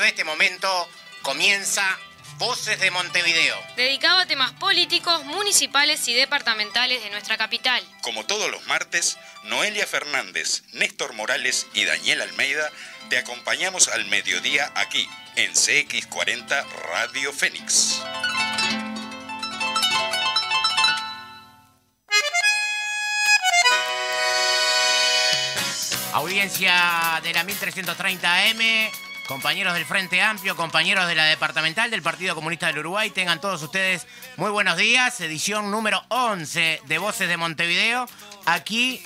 de este momento comienza Voces de Montevideo, dedicado a temas políticos, municipales y departamentales de nuestra capital. Como todos los martes, Noelia Fernández, Néstor Morales y Daniel Almeida te acompañamos al mediodía aquí, en CX40 Radio Fénix. Audiencia de la 1330 AM, compañeros del Frente Amplio, compañeros de la departamental del Partido Comunista del Uruguay, tengan todos ustedes muy buenos días. Edición número 11 de Voces de Montevideo. Aquí,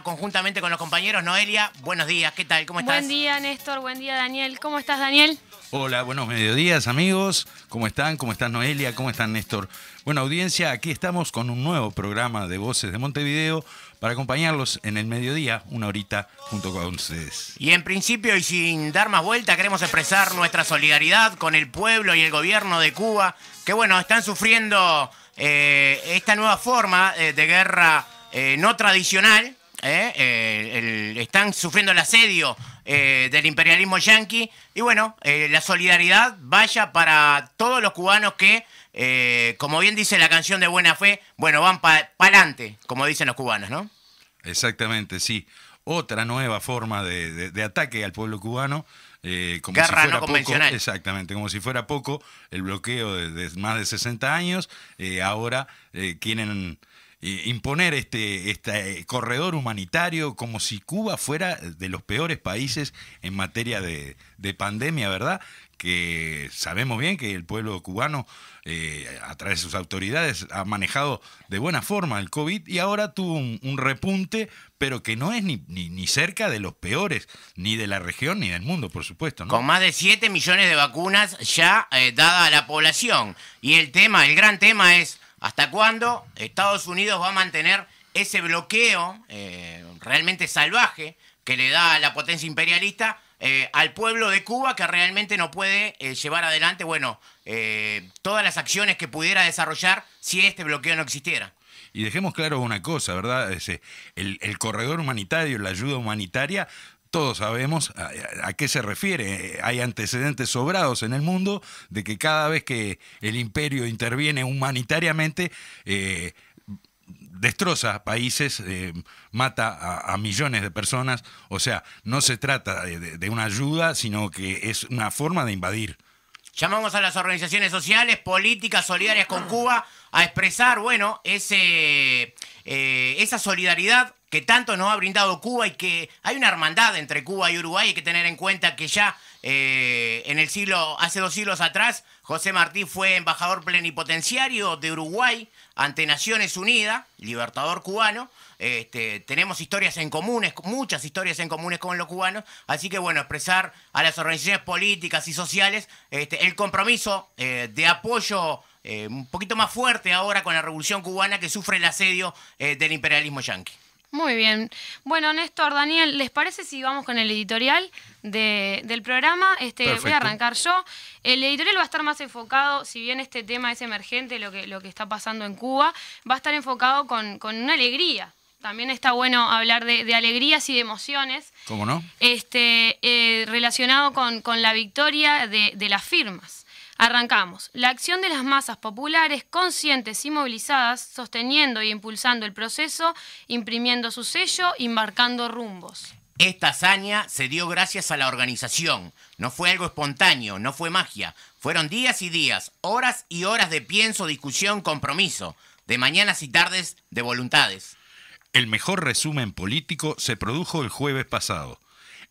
conjuntamente con los compañeros. Noelia, buenos días, ¿qué tal? ¿Cómo estás? Buen día, Néstor, buen día, Daniel. ¿Cómo estás, Daniel? Hola, buenos mediodías, amigos. ¿Cómo están? ¿Cómo estás, Noelia? ¿Cómo están, Néstor? Bueno, audiencia, aquí estamos con un nuevo programa de Voces de Montevideo para acompañarlos en el mediodía, una horita junto con ustedes. Y en principio, y sin dar más vuelta, queremos expresar nuestra solidaridad con el pueblo y el gobierno de Cuba, que están sufriendo esta nueva forma de guerra no tradicional. Están sufriendo el asedio del imperialismo yanqui. Y la solidaridad vaya para todos los cubanos que, como bien dice la canción de Buena Fe, van para adelante, como dicen los cubanos, ¿no? Exactamente, sí. Otra nueva forma de ataque al pueblo cubano. Como guerra si fuera no convencional. Poco, exactamente, como si fuera poco el bloqueo de más de 60 años. Ahora quieren imponer este corredor humanitario como si Cuba fuera de los peores países en materia de pandemia, ¿verdad? Que sabemos bien que el pueblo cubano, a través de sus autoridades, ha manejado de buena forma el COVID y ahora tuvo un repunte, pero que no es ni cerca de los peores, ni de la región ni del mundo, por supuesto, ¿no? Con más de 7 millones de vacunas ya dadas a la población. Y el gran tema es ¿hasta cuándo Estados Unidos va a mantener ese bloqueo realmente salvaje que le da la potencia imperialista al pueblo de Cuba, que realmente no puede llevar adelante todas las acciones que pudiera desarrollar si este bloqueo no existiera? Y dejemos claro una cosa, ¿verdad? El corredor humanitario, la ayuda humanitaria, todos sabemos a qué se refiere. Hay antecedentes sobrados en el mundo de que cada vez que el imperio interviene humanitariamente, destroza países, mata a millones de personas. O sea, no se trata de una ayuda, sino que es una forma de invadir. Llamamos a las organizaciones sociales, políticas, solidarias con Cuba, a expresar, esa solidaridad que tanto nos ha brindado Cuba, y que hay una hermandad entre Cuba y Uruguay. Hay que tener en cuenta que ya hace 2 siglos atrás, José Martí fue embajador plenipotenciario de Uruguay ante Naciones Unidas, libertador cubano. Tenemos historias en comunes, muchas historias en comunes con los cubanos, así que expresar a las organizaciones políticas y sociales el compromiso de apoyo un poquito más fuerte ahora con la revolución cubana, que sufre el asedio del imperialismo yanqui. Muy bien. Bueno, Néstor, Daniel, ¿les parece si vamos con el editorial del programa? Voy a arrancar yo. El editorial va a estar más enfocado, si bien este tema es emergente, lo que está pasando en Cuba, va a estar enfocado con una alegría. También está bueno hablar de alegrías y de emociones. ¿Cómo no? Relacionado con la victoria de las firmas. Arrancamos. La acción de las masas populares conscientes y movilizadas, sosteniendo y impulsando el proceso, imprimiendo su sello y marcando rumbos. Esta hazaña se dio gracias a la organización. No fue algo espontáneo, no fue magia. Fueron días y días, horas y horas de pienso, discusión, compromiso, de mañanas y tardes de voluntades. El mejor resumen político se produjo el jueves pasado.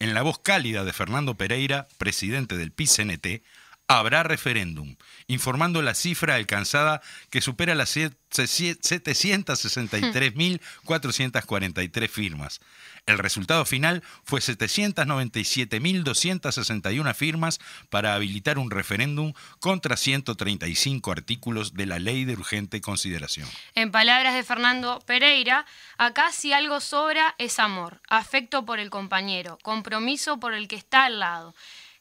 En la voz cálida de Fernando Pereira, presidente del PIT-CNT, habrá referéndum, informando la cifra alcanzada, que supera las 763.443 firmas. El resultado final fue 797.261 firmas para habilitar un referéndum contra 135 artículos de la Ley de Urgente Consideración. En palabras de Fernando Pereira, acá si algo sobra es amor, afecto por el compañero, compromiso por el que está al lado.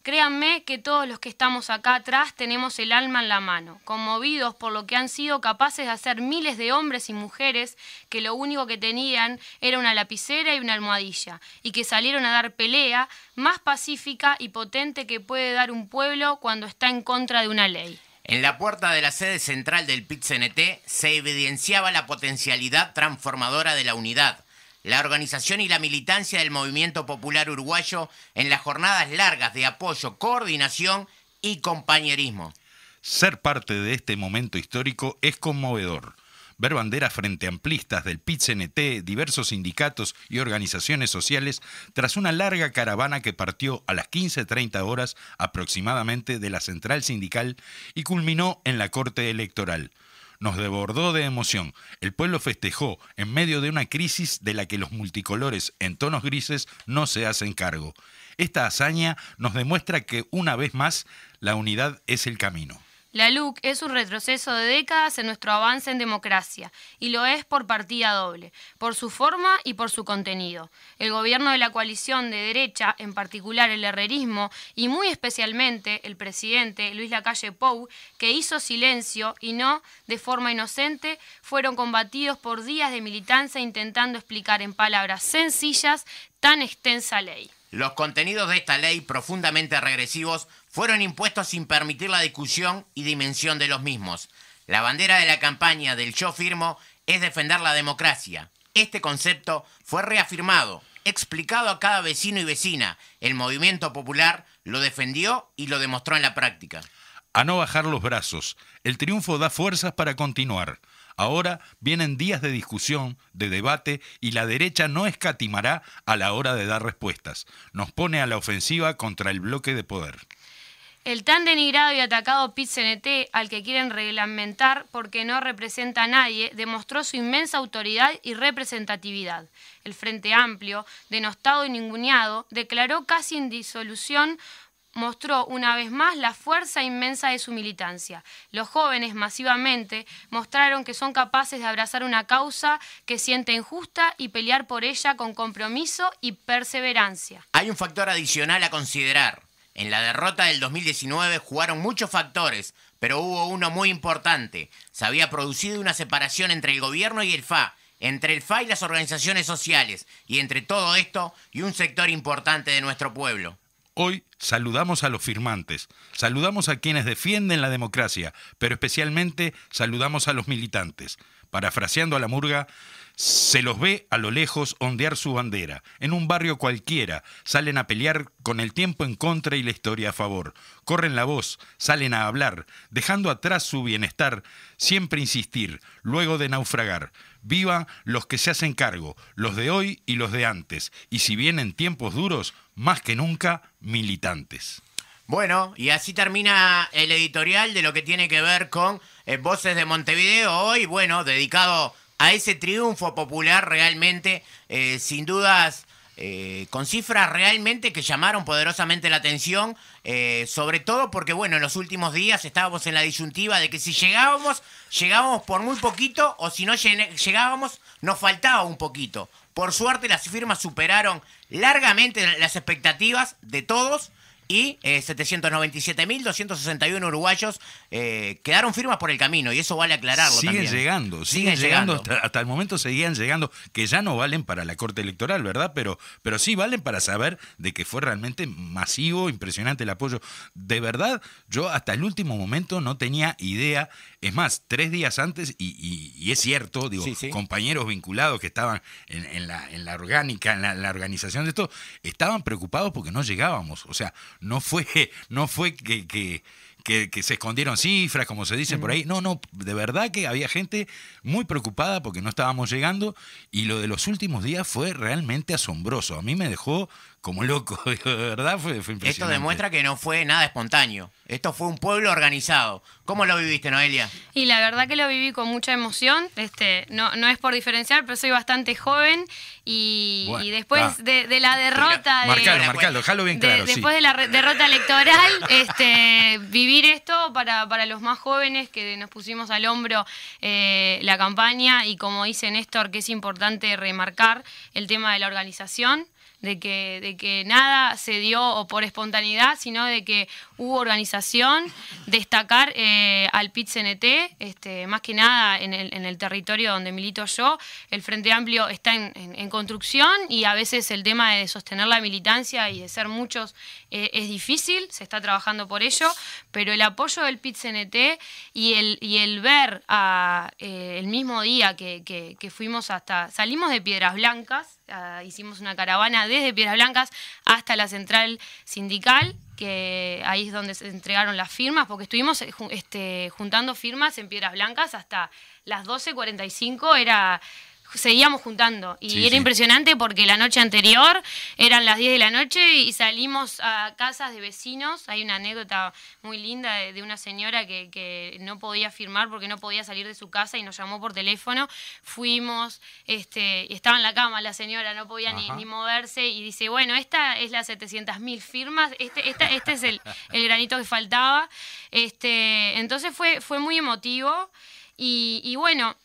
Créanme que todos los que estamos acá atrás tenemos el alma en la mano, conmovidos por lo que han sido capaces de hacer miles de hombres y mujeres que lo único que tenían era una lapicera y una almohadilla, y que salieron a dar pelea más pacífica y potente que puede dar un pueblo cuando está en contra de una ley. En la puerta de la sede central del PIT-CNT se evidenciaba la potencialidad transformadora de la unidad, la organización y la militancia del movimiento popular uruguayo en las jornadas largas de apoyo, coordinación y compañerismo. Ser parte de este momento histórico es conmovedor. Ver banderas frente amplistas del PIT-CNT, diversos sindicatos y organizaciones sociales tras una larga caravana que partió a las 15:30 horas aproximadamente de la central sindical y culminó en la Corte Electoral. Nos desbordó de emoción. El pueblo festejó en medio de una crisis de la que los multicolores en tonos grises no se hacen cargo. Esta hazaña nos demuestra que una vez más la unidad es el camino. La LUC es un retroceso de décadas en nuestro avance en democracia, y lo es por partida doble, por su forma y por su contenido. El gobierno de la coalición de derecha, en particular el herrerismo, y muy especialmente el presidente Luis Lacalle Pou, que hizo silencio y no de forma inocente, fueron combatidos por días de militancia intentando explicar en palabras sencillas tan extensa ley. Los contenidos de esta ley, profundamente regresivos, fueron impuestos sin permitir la discusión y dimensión de los mismos. La bandera de la campaña del Yo Firmo es defender la democracia. Este concepto fue reafirmado, explicado a cada vecino y vecina. El movimiento popular lo defendió y lo demostró en la práctica. A no bajar los brazos. El triunfo da fuerzas para continuar. Ahora vienen días de discusión, de debate, y la derecha no escatimará a la hora de dar respuestas. Nos pone a la ofensiva contra el bloque de poder. El tan denigrado y atacado PIT-CNT, al que quieren reglamentar porque no representa a nadie, demostró su inmensa autoridad y representatividad. El Frente Amplio, denostado y ninguneado, declaró casi en disolución, mostró una vez más la fuerza inmensa de su militancia. Los jóvenes masivamente mostraron que son capaces de abrazar una causa que sienten justa y pelear por ella con compromiso y perseverancia. Hay un factor adicional a considerar. En la derrota del 2019 jugaron muchos factores, pero hubo uno muy importante. Se había producido una separación entre el gobierno y el FA, entre el FA y las organizaciones sociales, y entre todo esto y un sector importante de nuestro pueblo. Hoy saludamos a los firmantes, saludamos a quienes defienden la democracia, pero especialmente saludamos a los militantes. Parafraseando a la murga, se los ve a lo lejos ondear su bandera. En un barrio cualquiera salen a pelear con el tiempo en contra y la historia a favor. Corren la voz, salen a hablar, dejando atrás su bienestar, siempre insistir, luego de naufragar. Viva los que se hacen cargo, los de hoy y los de antes. Y si vienen tiempos duros, más que nunca, militantes. Bueno, y así termina el editorial de lo que tiene que ver con Voces de Montevideo. Hoy, bueno, dedicado a ese triunfo popular realmente, sin dudas, con cifras realmente que llamaron poderosamente la atención, sobre todo porque, bueno, en los últimos días estábamos en la disyuntiva de que si llegábamos por muy poquito, o si no llegábamos, nos faltaba un poquito. Por suerte las firmas superaron largamente las expectativas de todos, y 797.261 uruguayos quedaron firmas por el camino, y eso vale aclararlo también. Siguen llegando, hasta el momento seguían llegando, que ya no valen para la Corte Electoral, ¿verdad? Pero sí valen para saber de que fue realmente masivo, impresionante el apoyo. De verdad, yo hasta el último momento no tenía idea. Es más, 3 días antes, y es cierto, digo, sí. Compañeros vinculados que estaban en la orgánica, en la organización de esto, estaban preocupados porque no llegábamos. O sea, no fue que se escondieron cifras, como se dice por ahí. No, de verdad que había gente muy preocupada porque no estábamos llegando, y lo de los últimos días fue realmente asombroso. A mí me dejó como loco, de verdad fue impresionante. Esto demuestra que no fue nada espontáneo. Esto fue un pueblo organizado. ¿Cómo lo viviste, Noelia? Y la verdad que lo viví con mucha emoción. No es por diferenciar, pero soy bastante joven y después de la derrota... Marcalo, déjalo bien claro. Después de la derrota electoral, viví escribir esto para los más jóvenes que nos pusimos al hombro la campaña, y como dice Néstor, que es importante remarcar el tema de la organización, de que nada se dio o por espontaneidad, sino de que hubo organización, destacar al PIT-CNT, más que nada en el territorio donde milito yo. El Frente Amplio está en construcción, y a veces el tema de sostener la militancia y de ser muchos es difícil, se está trabajando por ello, pero el apoyo del PIT-CNT y el ver el mismo día que fuimos salimos de Piedras Blancas, hicimos una caravana desde Piedras Blancas hasta la central sindical, que ahí es donde se entregaron las firmas, porque estuvimos juntando firmas en Piedras Blancas hasta las 12:45, seguíamos juntando, y era impresionante porque la noche anterior eran las 10 de la noche y salimos a casas de vecinos. Hay una anécdota muy linda de una señora que no podía firmar porque no podía salir de su casa y nos llamó por teléfono. Fuimos, estaba en la cama la señora, no podía ni moverse, y dice, bueno, esta es las 700.000 firmas, este es el granito que faltaba. Entonces fue muy emotivo, y bueno,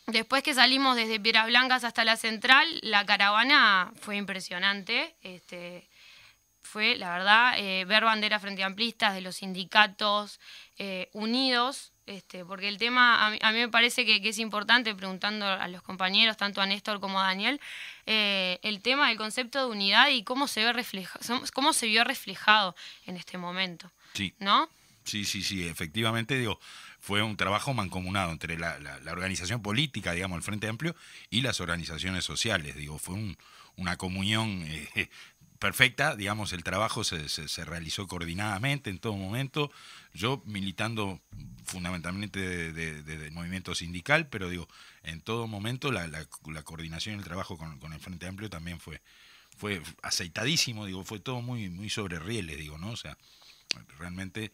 después que salimos desde Piedras Blancas hasta la central, la caravana fue impresionante. Fue, la verdad, ver banderas frente amplistas de los sindicatos unidos, porque el tema, a mí me parece que es importante, preguntando a los compañeros, tanto a Néstor como a Daniel, el tema del concepto de unidad y cómo se vio reflejado en este momento. Sí. ¿No? Sí, efectivamente, digo, fue un trabajo mancomunado entre la organización política, digamos, el Frente Amplio, y las organizaciones sociales. Digo, fue una comunión perfecta, digamos, el trabajo se realizó coordinadamente en todo momento. Yo militando fundamentalmente del movimiento sindical, pero digo, en todo momento la coordinación y el trabajo con el Frente Amplio también fue aceitadísimo, digo, fue todo muy sobre rieles, digo, ¿no? O sea, realmente,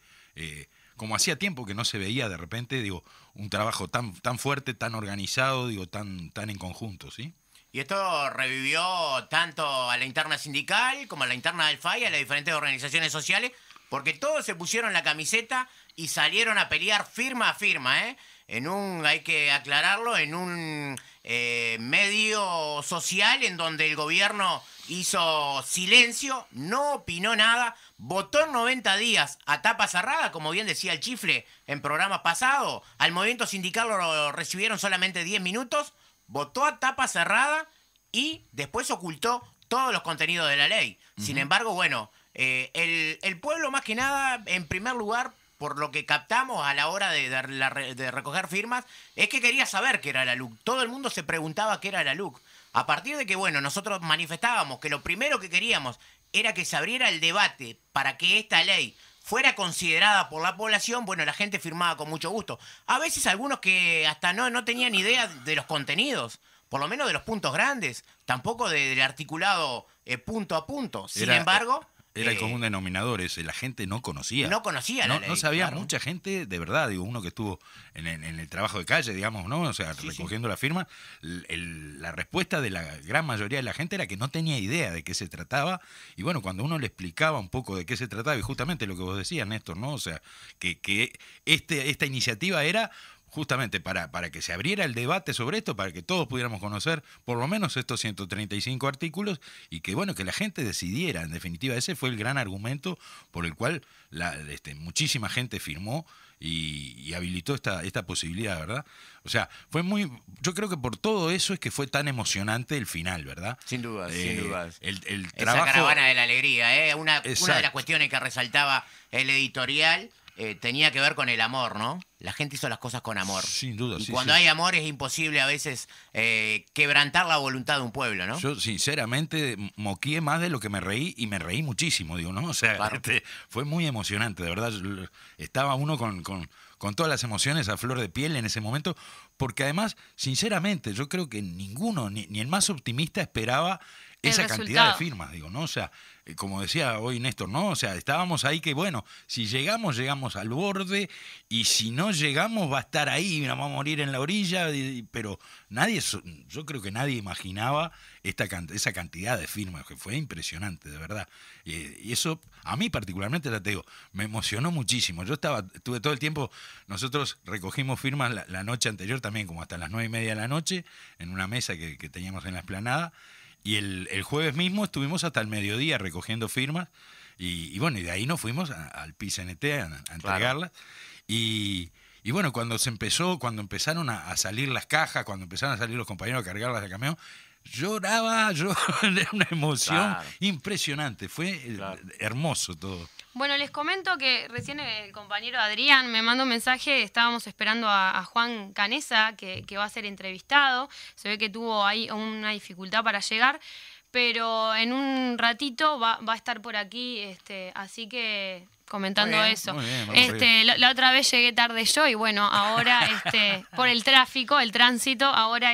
como hacía tiempo que no se veía de repente, digo, un trabajo tan fuerte, tan organizado, digo, tan en conjunto, ¿sí? Y esto revivió tanto a la interna sindical como a la interna del FAI, a las diferentes organizaciones sociales, porque todos se pusieron la camiseta y salieron a pelear firma a firma, hay que aclararlo, en un medio social en donde el gobierno hizo silencio, no opinó nada, votó en 90 días a tapa cerrada, como bien decía el Chifle en programas pasados. Al movimiento sindical lo recibieron solamente 10 minutos, votó a tapa cerrada y después ocultó todos los contenidos de la ley. Sin embargo, bueno, el pueblo más que nada, en primer lugar, por lo que captamos a la hora de recoger firmas, es que quería saber qué era la LUC. Todo el mundo se preguntaba qué era la LUC. A partir de que, bueno, nosotros manifestábamos que lo primero que queríamos era que se abriera el debate para que esta ley fuera considerada por la población, bueno, la gente firmaba con mucho gusto. A veces algunos que hasta no tenían idea de los contenidos, por lo menos de los puntos grandes, tampoco del articulado punto a punto. Sin embargo... Era el común denominador ese, la gente no conocía. No conocía la ley. No sabía, claro. Mucha gente, de verdad, digo, uno que estuvo en el trabajo de calle, digamos, ¿no? O sea, recogiendo la firma, la respuesta de la gran mayoría de la gente era que no tenía idea de qué se trataba. Y bueno, cuando uno le explicaba un poco de qué se trataba, y justamente lo que vos decías, Néstor, ¿no? O sea, que esta iniciativa era justamente para que se abriera el debate sobre esto, para que todos pudiéramos conocer por lo menos estos 135 artículos y que, bueno, que la gente decidiera. En definitiva, ese fue el gran argumento por el cual muchísima gente firmó y habilitó esta posibilidad, ¿verdad? O sea, yo creo que por todo eso es que fue tan emocionante el final, ¿verdad? Sin duda, sin duda. El Esa trabajo... caravana de la alegría, una de las cuestiones que resaltaba el editorial tenía que ver con el amor, ¿no? La gente hizo las cosas con amor. Sin duda, y cuando hay amor es imposible a veces quebrantar la voluntad de un pueblo, ¿no? Yo sinceramente moqué más de lo que me reí, y me reí muchísimo, digo, ¿no? O sea, claro. Fue muy emocionante, de verdad. Estaba uno con todas las emociones a flor de piel en ese momento, porque además, sinceramente, yo creo que ninguno, ni el más optimista esperaba esa cantidad de firmas, digo, ¿no? O sea, como decía hoy Néstor, ¿no? O sea, estábamos ahí que, bueno, si llegamos, llegamos al borde, y si no llegamos, va a estar ahí, nos vamos a morir en la orilla, pero yo creo que nadie imaginaba esa cantidad de firmas, que fue impresionante, de verdad. Y eso, a mí particularmente, ya te digo, me emocionó muchísimo. Estuve todo el tiempo, nosotros recogimos firmas la noche anterior también, como hasta las 9:30 de la noche, en una mesa que teníamos en la explanada. Y el jueves mismo estuvimos hasta el mediodía recogiendo firmas y bueno, y de ahí nos fuimos al PCNT a entregarlas. Y bueno, cuando empezaron a salir las cajas, cuando empezaron a salir los compañeros a cargarlas de camión, lloraba, era una emoción impresionante, fue hermoso todo. Bueno, les comento que recién el compañero Adrián me mandó un mensaje, estábamos esperando a Juan Canesa, que va a ser entrevistado, se ve que tuvo ahí una dificultad para llegar, pero en un ratito va a estar por aquí, así que comentando muy bien, eso. Muy bien, la otra vez llegué tarde yo y bueno, ahora por el tráfico, el tránsito, ahora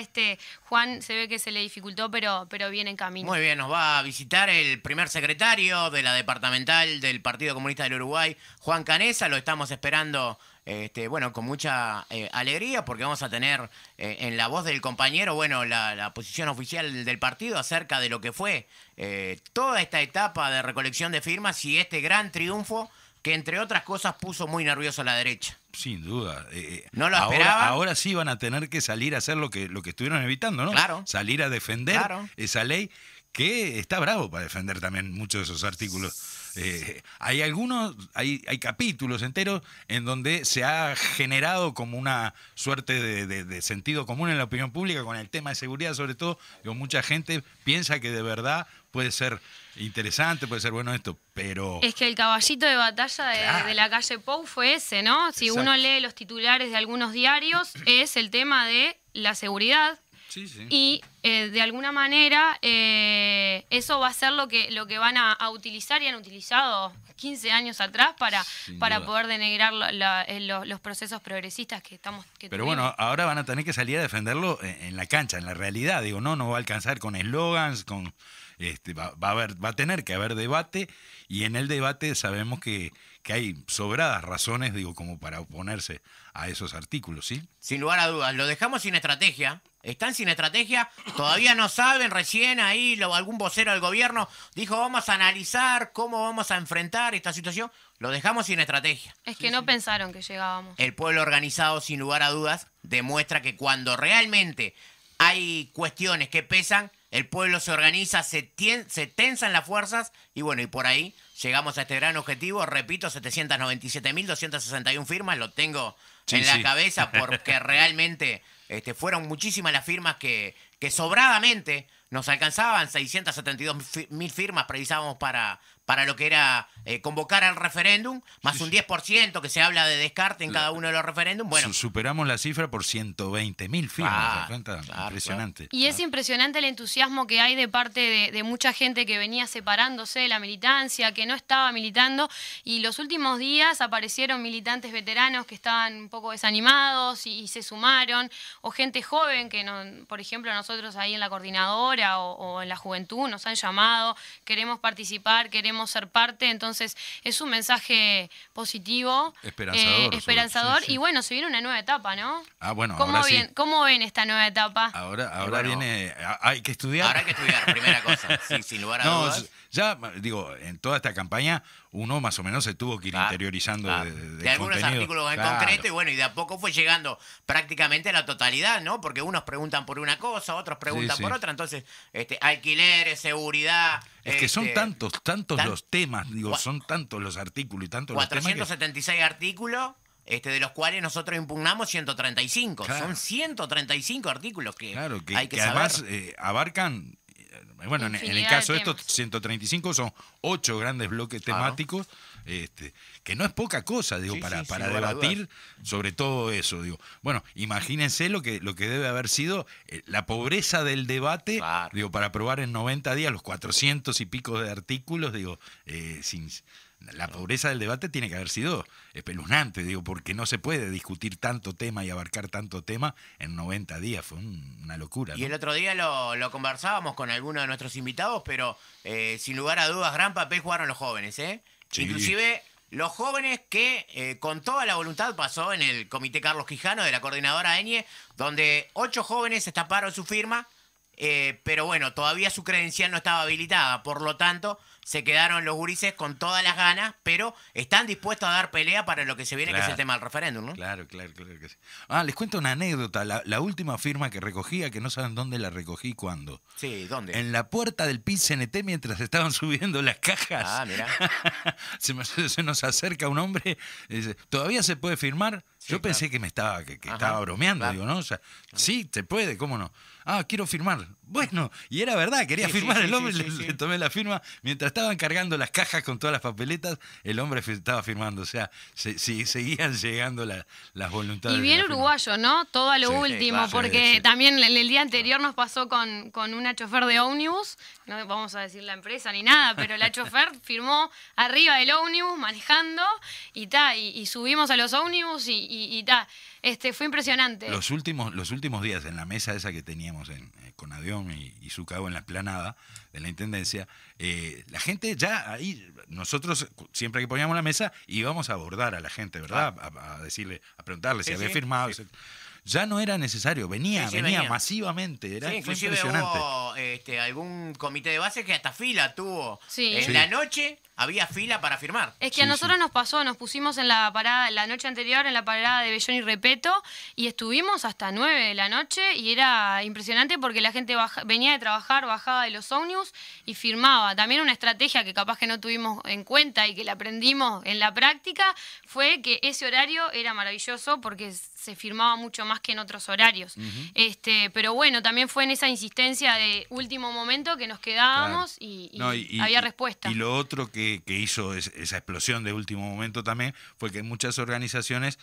Juan se ve que se le dificultó, pero viene en camino. Muy bien, nos va a visitar el primer secretario de la departamental del Partido Comunista del Uruguay, Juan Canesa, lo estamos esperando bueno, con mucha alegría, porque vamos a tener en la voz del compañero, bueno, la posición oficial del partido acerca de lo que fue toda esta etapa de recolección de firmas y este gran triunfo que, entre otras cosas, puso muy nervioso a la derecha. Sin duda. No lo esperaban. Ahora sí van a tener que salir a hacer lo que estuvieron evitando, ¿no? Claro. Salir a defender esa ley, que está bravo para defender también muchos de esos artículos. Hay capítulos enteros en donde se ha generado como una suerte de sentido común en la opinión pública con el tema de seguridad, sobre todo. Mucha gente piensa que de verdad puede ser interesante, puede ser bueno esto, pero... Es que el caballito de batalla de la calle Pou fue ese, ¿no? Si uno lee los titulares de algunos diarios, es el tema de la seguridad. Sí, sí. Y de alguna manera eso va a ser lo que van a utilizar y han utilizado 15 años atrás para poder denegrar los procesos progresistas que Pero bueno, ahora van a tener que salir a defenderlo en la cancha, en la realidad. Digo, no va a alcanzar con eslogans, va a tener que haber debate, y en el debate sabemos que hay sobradas razones, digo, como para oponerse a esos artículos, ¿sí? Sin lugar a dudas, lo dejamos sin estrategia. Están sin estrategia, todavía no saben, recién ahí algún vocero del gobierno dijo vamos a analizar cómo vamos a enfrentar esta situación. Lo dejamos sin estrategia. Es que no pensaron que llegábamos. El pueblo organizado, sin lugar a dudas, demuestra que cuando realmente hay cuestiones que pesan, el pueblo se organiza, se tensan las fuerzas y bueno, y por ahí llegamos a este gran objetivo. Repito, 797.261 firmas, lo tengo en la cabeza porque realmente fueron muchísimas las firmas que sobradamente nos alcanzaban. 672.000 firmas precisábamos para lo que era convocar al referéndum, más un 10% que se habla de descarte en cada uno de los referéndums. Bueno, superamos la cifra por 120.000 firmas. Impresionante. Y es impresionante el entusiasmo que hay de parte de mucha gente que venía separándose de la militancia, que no estaba militando, y los últimos días aparecieron militantes veteranos que estaban un poco desanimados y se sumaron, o gente joven que, por ejemplo, nosotros ahí en la coordinadora o en la juventud nos han llamado, queremos participar, queremos ser parte. Entonces es un mensaje positivo, esperanzador, sí. Y bueno, se viene una nueva etapa, ¿no? Bueno, ¿Cómo ven esta nueva etapa? Ahora viene, hay que estudiar. Ahora hay que estudiar, primera cosa, sí, sin lugar a dudas. Ya, digo, en toda esta campaña uno más o menos se tuvo que ir interiorizando de algunos artículos en concreto, y bueno, y de a poco fue llegando prácticamente a la totalidad, ¿no? Porque unos preguntan por una cosa, otros preguntan por otra, entonces alquileres, seguridad... Es que son tantos los temas, digo, son tantos los artículos y tantos los temas. 476 artículos, de los cuales nosotros impugnamos 135. Claro. Son 135 artículos que hay que saber. Además abarcan, bueno, en el caso de estos 135 son 8 grandes bloques temáticos, que no es poca cosa, digo, para debatir sobre todo eso, digo. Bueno, imagínense lo que debe haber sido la pobreza del debate, digo, para aprobar en 90 días los 400 y pico de artículos, digo, La pobreza del debate tiene que haber sido espeluznante, digo, porque no se puede discutir tanto tema y abarcar tanto tema en 90 días. Fue una locura, ¿no? Y el otro día lo conversábamos con algunos de nuestros invitados, pero sin lugar a dudas, gran papel jugaron los jóvenes, ¿eh? Sí. Inclusive los jóvenes que con toda la voluntad pasó en el Comité Carlos Quijano de la Coordinadora ENIE, donde 8 jóvenes estamparon su firma, pero bueno, todavía su credencial no estaba habilitada, por lo tanto se quedaron los gurises con todas las ganas, pero están dispuestos a dar pelea para lo que se viene, Claro. que es el tema del referéndum, ¿no? Claro que sí. Les cuento una anécdota. La última firma que recogía, que no saben dónde la recogí y cuándo. Sí, ¿dónde? En la puerta del PIT-CNT mientras estaban subiendo las cajas. Ah, mirá. se nos acerca un hombre y dice, ¿todavía se puede firmar? Sí, Yo pensé claro. que me estaba, que Ajá, estaba bromeando, claro. digo, ¿no? O sea, sí, se puede, ¿cómo no? Quiero firmar. Bueno, y era verdad, quería Sí, firmar sí, el sí, hombre, sí, le sí. tomé la firma. Mientras estaban cargando las cajas con todas las papeletas, el hombre estaba firmando. O sea, seguían llegando las voluntades. Y de bien la firma. uruguayo, ¿no? Todo a lo Sí, último, claro. porque Sí. también el día anterior nos pasó con una chofer de ómnibus, no vamos a decir la empresa ni nada, pero la chofer firmó arriba del ómnibus manejando y subimos a los ómnibus y fue impresionante. Los últimos días en la mesa esa que teníamos con Adión y Zucabo en la explanada de la Intendencia, la gente ya ahí, nosotros siempre que poníamos la mesa íbamos a abordar a la gente, ¿verdad? A decirle, a preguntarle si Sí, había sí, firmado. sí. Ya no era necesario, venía venía. masivamente, Sí, fue inclusive impresionante. hubo algún comité de base que hasta fila tuvo. Sí. En Sí. la noche había fila para firmar. Es que a nosotros nos pasó, nos pusimos en la parada, la noche anterior en la parada de Bellón y Repeto y estuvimos hasta 9 de la noche y era impresionante porque la gente venía de trabajar, bajaba de los ómnibus y firmaba. También una estrategia que capaz que no tuvimos en cuenta y que la aprendimos en la práctica fue que ese horario era maravilloso porque se firmaba mucho más que en otros horarios. Pero bueno, también fue en esa insistencia de último momento que nos quedábamos y No, había respuesta. Y lo otro que hizo esa explosión de último momento también fue que muchas organizaciones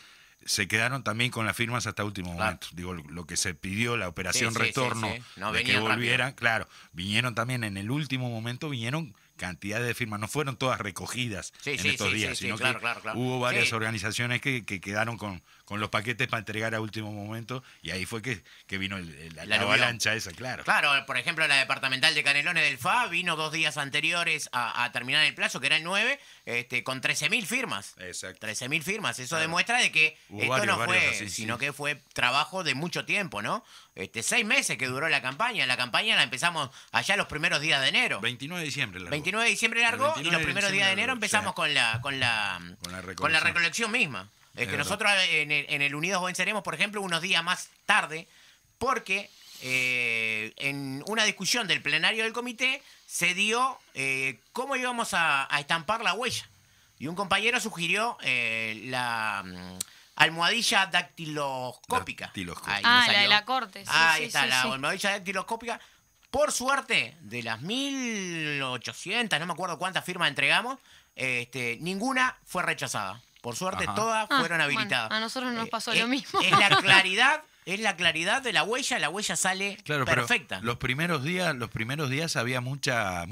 se quedaron también con las firmas hasta último momento. Digo, lo que se pidió, la operación Sí, sí, retorno, sí, sí. No, de que venían volvieran, claro, vinieron también en el último momento, vinieron cantidades de firmas, no fueron todas recogidas Sí, en sí, estos sí, días, sí, sino claro, que claro, claro. hubo varias Sí. organizaciones que quedaron con los paquetes para entregar a último momento y ahí fue que vino la aluvión. avalancha esa, claro. Claro, por ejemplo, la departamental de Canelones del FA vino 2 días anteriores a terminar el plazo, que era el 9, con 13.000 firmas. Exacto. 13.000 firmas. Eso Claro. demuestra de que Hubo esto varios, no fue, así, sino sí. que fue trabajo de mucho tiempo, ¿no? 6 meses que duró la campaña. La campaña la empezamos allá los primeros días de enero. 29 de diciembre. largó. 29 de diciembre largó y 29 los de primeros días de enero largó, empezamos sí. con la recolección. recolección misma. Es que verdad. nosotros en el Unidos Venceremos, por ejemplo, unos días más tarde, porque en una discusión del plenario del comité se dio cómo íbamos a estampar la huella. Y un compañero sugirió la almohadilla dactiloscópica. Dactiloscópica. Ahí me La de salió. la corte. Sí, Ahí sí, está, sí, la sí. almohadilla dactiloscópica. Por suerte, de las 1.800, no me acuerdo cuántas firmas entregamos, ninguna fue rechazada. Por suerte, Ajá. todas fueron bueno, habilitadas. a nosotros nos pasó lo mismo. Es la claridad de la huella sale Claro, perfecta. pero los primeros días había mucha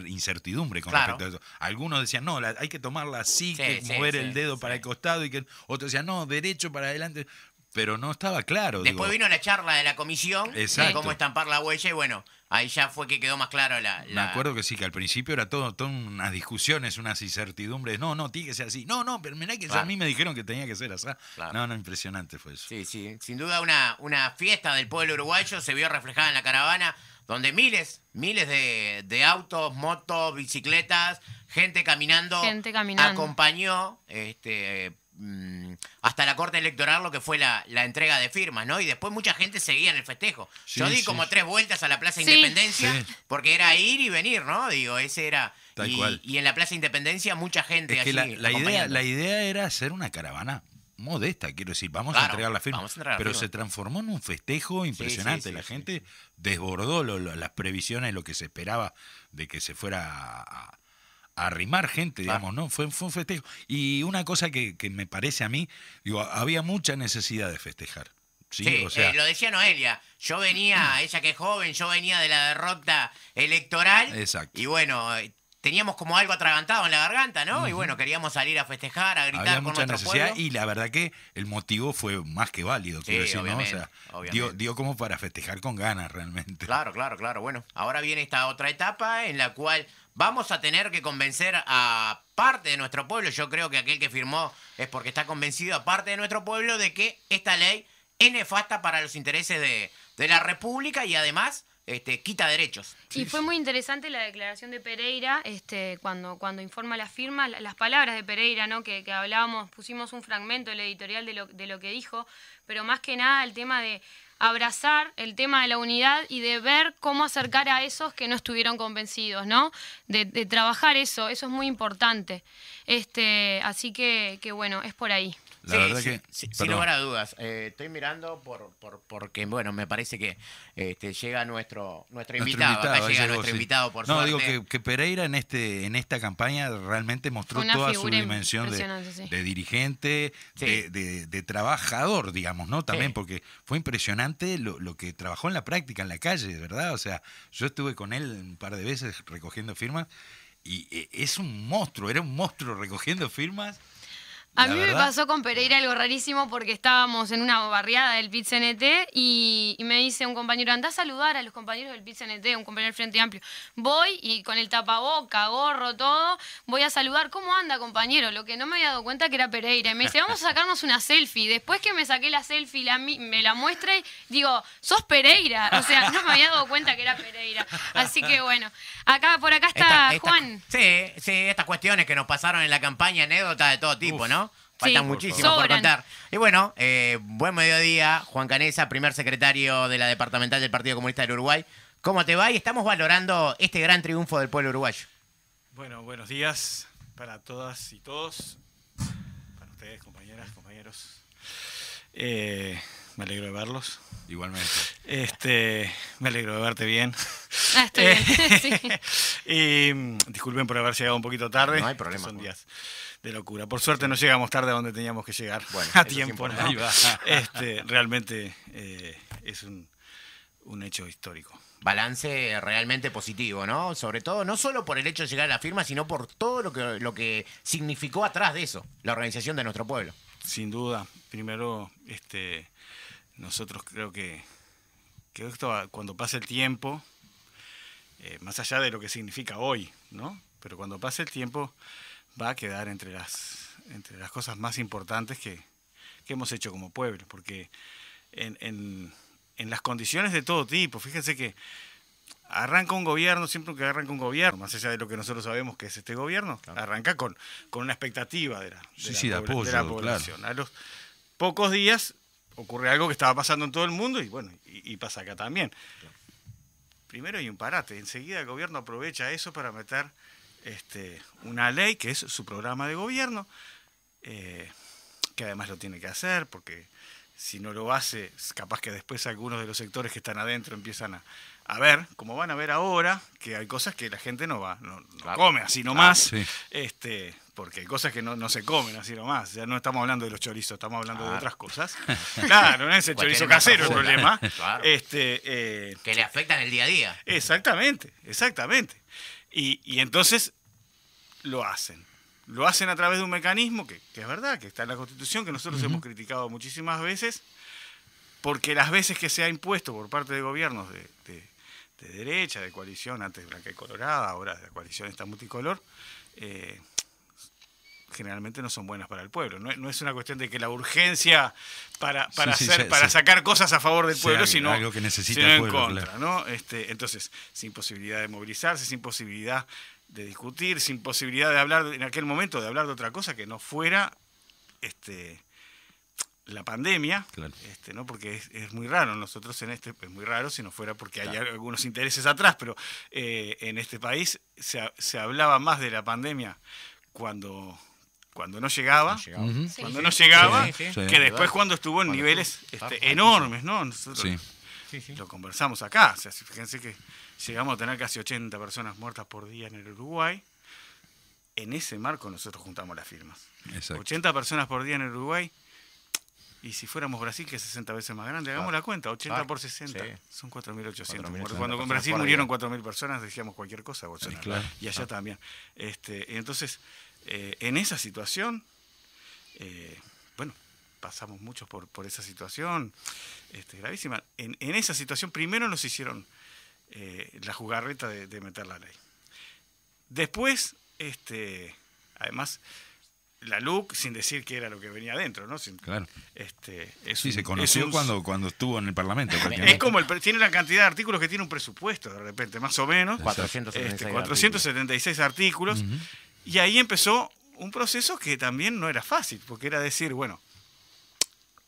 incertidumbre con Claro. respecto a eso. Algunos decían, no, hay que tomarla así, Sí, que sí, mover sí, el dedo sí. para el costado, y que otros decían, no, derecho para adelante. Pero no estaba claro. Después digo. vino la charla de la comisión de Exacto. cómo estampar la huella y bueno, ahí ya fue que quedó más claro Me acuerdo que sí, que al principio era todo unas discusiones, unas incertidumbres. No, tiene que ser así. No, pero mirá que Claro. a mí me dijeron que tenía que ser así. Claro. No, impresionante fue eso. Sí, sí, sin duda una fiesta del pueblo uruguayo se vio reflejada en la caravana, donde miles de autos, motos, bicicletas, gente caminando, acompañó hasta la corte electoral lo que fue la entrega de firmas, ¿no? Y después mucha gente seguía en el festejo. Sí, Yo di sí. como 3 vueltas a la Plaza Sí. Independencia, Sí. porque era ir y venir, ¿no? Digo, ese era... Tal cual. Y en la Plaza Independencia mucha gente Es que allí la acompañando. idea era hacer una caravana modesta, quiero decir, vamos a Claro, entregar la firma, vamos a entregar la pero firma. se transformó en un festejo impresionante. sí, La sí. gente desbordó las previsiones, lo que se esperaba de que se fuera a arrimar gente, digamos, ¿no? Fue un festejo. Y una cosa que me parece a mí, digo, había mucha necesidad de festejar. Sí, Sí, o sea, lo decía Noelia. Yo venía, ella que es joven, yo venía de la derrota electoral. Exacto. Y bueno, teníamos como algo atragantado en la garganta, ¿no? Y bueno, queríamos salir a festejar, a gritar había con mucha nuestro necesidad pueblo. y la verdad que el motivo fue más que válido, quiero decir, ¿no? O obviamente, sea, obviamente. dio como para festejar con ganas realmente. Claro. Bueno, ahora viene esta otra etapa en la cual vamos a tener que convencer a parte de nuestro pueblo. Yo creo que aquel que firmó es porque está convencido a parte de nuestro pueblo de que esta ley es nefasta para los intereses de la República y además quita derechos. Y fue muy interesante la declaración de Pereira, cuando informa las firmas, las palabras de Pereira, ¿no? Que hablábamos, pusimos un fragmento del editorial de lo que dijo, pero más que nada el tema de abrazar el tema de la unidad y de ver cómo acercar a esos que no estuvieron convencidos, ¿no? De trabajar eso es muy importante. Así que bueno, es por ahí. La verdad que, sin lugar a dudas. Estoy mirando porque, bueno, me parece que llega nuestro invitado. Acá llega nuestro invitado, por suerte. No, digo que Pereira en esta campaña realmente mostró toda su dimensión de dirigente, de trabajador, digamos, ¿no? También porque fue impresionante lo que trabajó en la práctica, en la calle, de verdad. O sea, yo estuve con él un par de veces recogiendo firmas y es un monstruo, era un monstruo recogiendo firmas. A mí me pasó con Pereira algo rarísimo porque estábamos en una barriada del PIT-CNT y me dice un compañero, andá a saludar a los compañeros del PIT-CNT, un compañero del Frente Amplio. Voy y con el tapaboca, gorro, todo, voy a saludar. ¿Cómo anda, compañero? Lo que no me había dado cuenta que era Pereira. Y me dice, vamos a sacarnos una selfie. Después que me saqué la selfie, me la muestra y digo, sos Pereira. O sea, no me había dado cuenta que era Pereira. Así que bueno, por acá está Juan. Sí, estas cuestiones que nos pasaron en la campaña, anécdotas de todo tipo, ¿no? Faltan muchísimo por contar. Y bueno, buen mediodía, Juan Canesa, primer secretario de la departamental del Partido Comunista del Uruguay. ¿Cómo te va? Y estamos valorando este gran triunfo del pueblo uruguayo. Bueno, buenos días para todas y todos, para ustedes, compañeras, compañeros. Me alegro de verlos. Igualmente. Me alegro de verte bien. Estoy bien, sí. Y disculpen por haber llegado un poquito tarde. No hay problema. Son días de locura. Por suerte no llegamos tarde a donde teníamos que llegar, bueno, a tiempo. ¿No? Realmente es un hecho histórico. Balance realmente positivo, ¿no? Sobre todo, no solo por el hecho de llegar a la firma, sino por todo lo que significó atrás de eso, la organización de nuestro pueblo. Sin duda. Primero, nosotros creo que esto, cuando pase el tiempo, más allá de lo que significa hoy, ¿no? Pero cuando pase el tiempo va a quedar entre las cosas más importantes que hemos hecho como pueblo, porque en las condiciones de todo tipo, fíjense que arranca un gobierno, siempre que arranca un gobierno, más allá de lo que nosotros sabemos que es este gobierno, claro, arranca con una expectativa de la población. Claro. A los pocos días ocurre algo que estaba pasando en todo el mundo y bueno, y pasa acá también. Claro. Primero hay un parate, enseguida el gobierno aprovecha eso para meter una ley que es su programa de gobierno, que además lo tiene que hacer, porque si no lo hace, capaz que después algunos de los sectores que están adentro empiezan a ver, como van a ver ahora, que hay cosas que la gente no claro, come así nomás, sí. Porque hay cosas que no se comen así nomás. Ya no estamos hablando de los chorizos, estamos hablando de otras cosas. Claro, no es el chorizo casero el problema. Claro. Que le afectan el día a día. Exactamente. Y entonces lo hacen. Lo hacen a través de un mecanismo que es verdad, que está en la Constitución, que nosotros hemos criticado muchísimas veces, porque las veces que se ha impuesto por parte de gobiernos de derecha, de coalición, antes blanca y colorada, ahora la coalición está multicolor, generalmente no son buenas para el pueblo. No es una cuestión de que la urgencia para sacar cosas a favor del pueblo, sino algo que necesita el pueblo, en contra, claro. ¿no? Entonces, sin posibilidad de movilizarse, sin posibilidad de discutir, sin posibilidad de hablar, en aquel momento, de hablar de otra cosa que no fuera la pandemia, claro. ¿no? Porque es muy raro, nosotros es muy raro si no fuera porque hay algunos intereses atrás, pero en este país se hablaba más de la pandemia cuando no llegaba, que después cuando estuvo en niveles enormes, ¿no? Nosotros lo conversamos acá, o sea, fíjense que llegamos a tener casi 80 personas muertas por día en el Uruguay. En ese marco nosotros juntamos las firmas. Exacto. 80 personas por día en el Uruguay Y si fuéramos Brasil, que es 60 veces más grande, hagamos la cuenta, 80 por 60, sí. son 4.800. 4.800 Cuando en Brasil murieron 4.000 personas, decíamos cualquier cosa, Bolsonaro. Claro. Y allá también. Entonces, en esa situación, bueno, pasamos muchos por esa situación gravísima. En esa situación, primero nos hicieron la jugarreta de meter la ley. Después, además, la LUC, sin decir que era lo que venía adentro, ¿no? Claro. Sí, se conoció cuando estuvo en el Parlamento. Es como tiene la cantidad de artículos que tiene un presupuesto, de repente, más o menos. 476 artículos. Y ahí empezó un proceso que también no era fácil, porque era decir, bueno,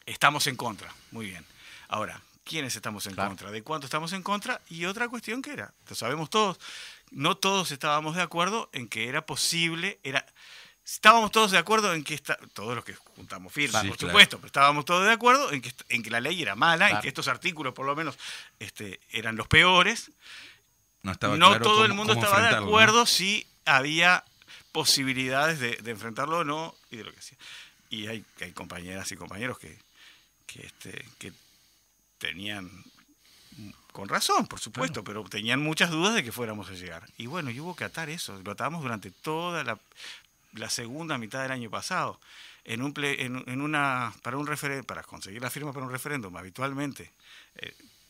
estamos en contra, muy bien. Ahora, ¿quiénes estamos en contra? ¿De cuánto estamos en contra? Y otra cuestión que era, lo sabemos todos, no todos estábamos de acuerdo en que era posible, estábamos todos de acuerdo en que todos los que juntamos firmas, por supuesto, pero estábamos todos de acuerdo en que la ley era mala, en que estos artículos por lo menos eran los peores. No claro todo el mundo estaba de acuerdo, ¿no? Si había posibilidades de enfrentarlo o no, y de lo que hacía. Y hay compañeras y compañeros que tenían, con razón, por supuesto, pero tenían muchas dudas de que fuéramos a llegar. Y bueno, y hubo que atar eso, lo atamos durante toda la segunda mitad del año pasado, para conseguir la firma para un referéndum. Habitualmente